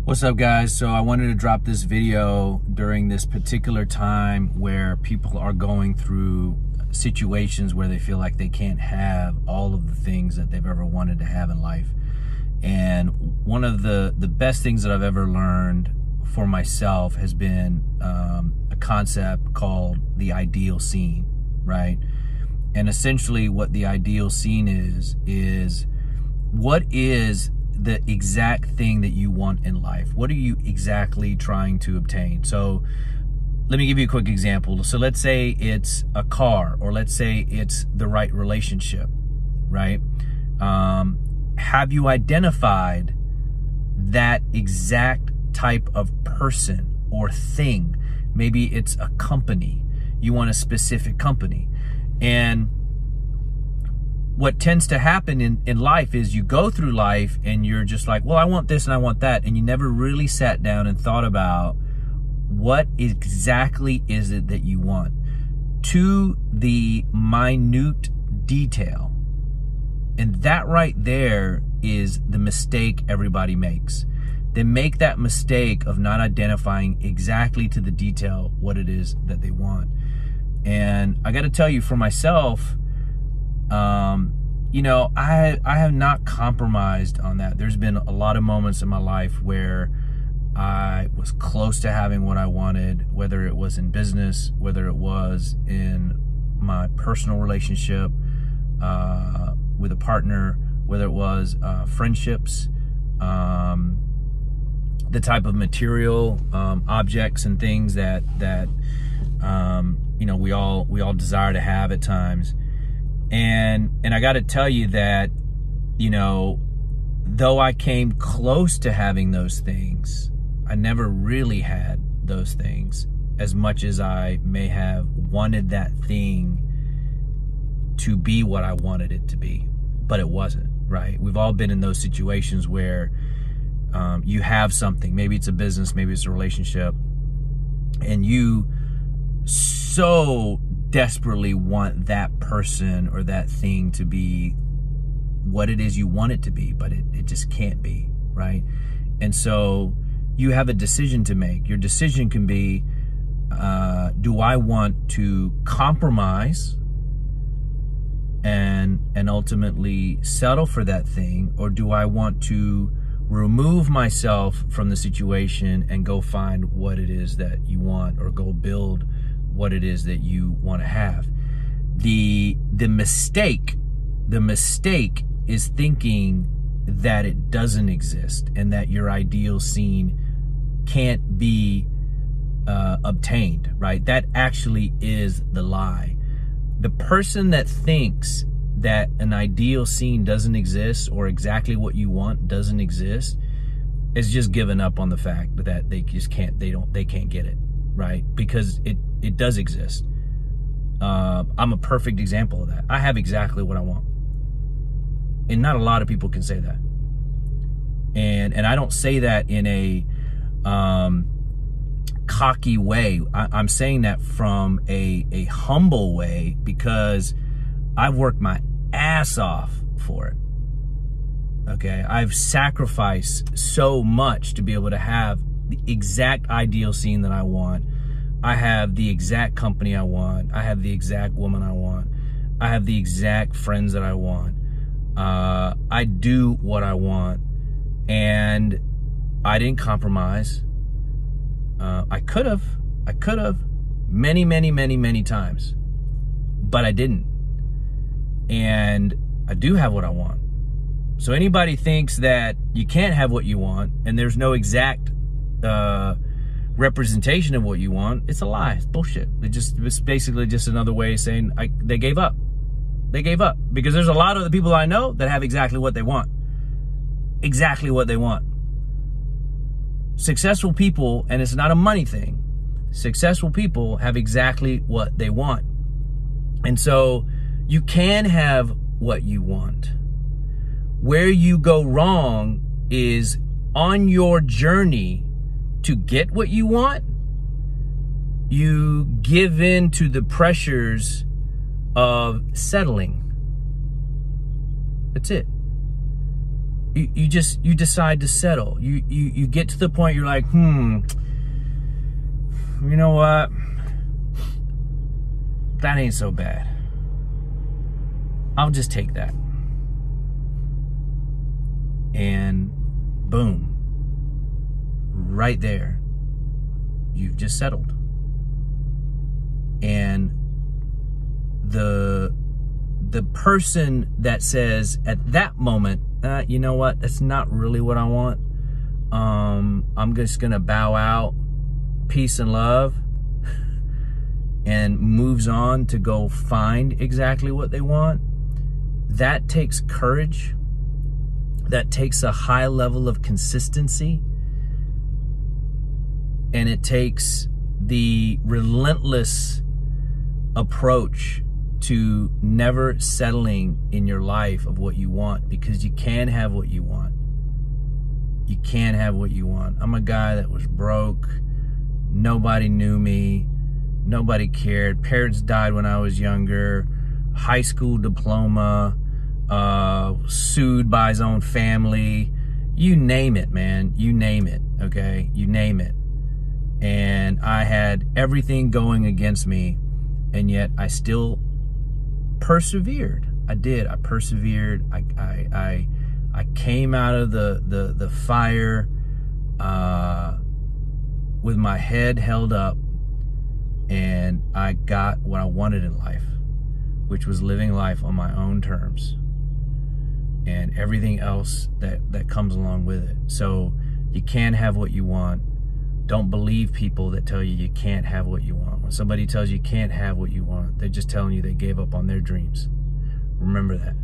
What's up, guys? So I wanted to drop this video during this particular time where people are going through situations where they feel like they can't have all of the things that they've ever wanted to have in life. And one of the best things that I've ever learned for myself has been a concept called the ideal scene, right? And essentially what the ideal scene is what is the exact thing that you want in life? What are you exactly trying to obtain? So let me give you a quick example. So let's say it's a car, or let's say it's the right relationship, right? Have you identified that exact type of person or thing? Maybe it's a company. You want a specific company. And what tends to happen in life is you go through life and you're just like, well, I want this and I want that. And you never really sat down and thought about what exactly is it that you want to the minute detail. And that right there is the mistake everybody makes. They make that mistake of not identifying exactly to the detail what it is that they want. And I got to tell you, for myself, you know, I have not compromised on that. There's been a lot of moments in my life where I was close to having what I wanted, whether it was in business, whether it was in my personal relationship with a partner, whether it was friendships, the type of material objects and things that you know, we all desire to have at times. And I got to tell you that, you know, though I came close to having those things, I never really had those things as much as I may have wanted that thing to be what I wanted it to be, but it wasn't, right? We've all been in those situations where you have something, maybe it's a business, maybe it's a relationship, and you so desperately want that person or that thing to be what it is you want it to be, but it just can't be, right? And so you have a decision to make. Your decision can be, do I want to compromise and ultimately settle for that thing, or do I want to remove myself from the situation and go find what it is that you want, or go build what it is that you want to have? The mistake is thinking that it doesn't exist and that your ideal scene can't be obtained, right? That actually is the lie. The person that thinks that an ideal scene doesn't exist, or exactly what you want doesn't exist, is just given up on the fact that they just can't, they can't get it, right? Because it does exist. I'm a perfect example of that. I have exactly what I want. And not a lot of people can say that. And I don't say that in a cocky way. I'm saying that from a humble way, because I've worked my ass off for it. Okay, I've sacrificed so much to be able to have the exact ideal scene that I want. I have the exact company I want. I have the exact woman I want. I have the exact friends that I want. I do what I want, and I didn't compromise. I could have many times, but I didn't. And I do have what I want. So anybody thinks that you can't have what you want and there's no exact representation of what you want, it's a lie. It's bullshit. It's basically just another way of saying they gave up. They gave up, because there's a lot of the people I know that have exactly what they want. Exactly what they want. Successful people, and it's not a money thing, successful people have exactly what they want. And so you can have what you want. Where you go wrong is on your journey to get what you want, you give in to the pressures of settling. That's it. you decide to settle. You get to the point you're like, you know what? That ain't so bad. I'll just take that. And boom, right there, you've just settled. And the person that says at that moment, you know what, that's not really what I want. I'm just gonna bow out, peace and love, and moves on to go find exactly what they want. That takes courage. That takes a high level of consistency. And it takes the relentless approach to never settling in your life of what you want, because you can have what you want. You can have what you want. I'm a guy that was broke. Nobody knew me. Nobody cared. Parents died when I was younger. High school diploma. Sued by his own family. You name it, man. You name it, okay? You name it. And I had everything going against me, and yet I still persevered. I did. I persevered. I came out of the fire with my head held up, and I got what I wanted in life, which was living life on my own terms and everything else that comes along with it. So you can have what you want. Don't believe people that tell you you can't have what you want. When somebody tells you you can't have what you want, they're just telling you they gave up on their dreams. Remember that.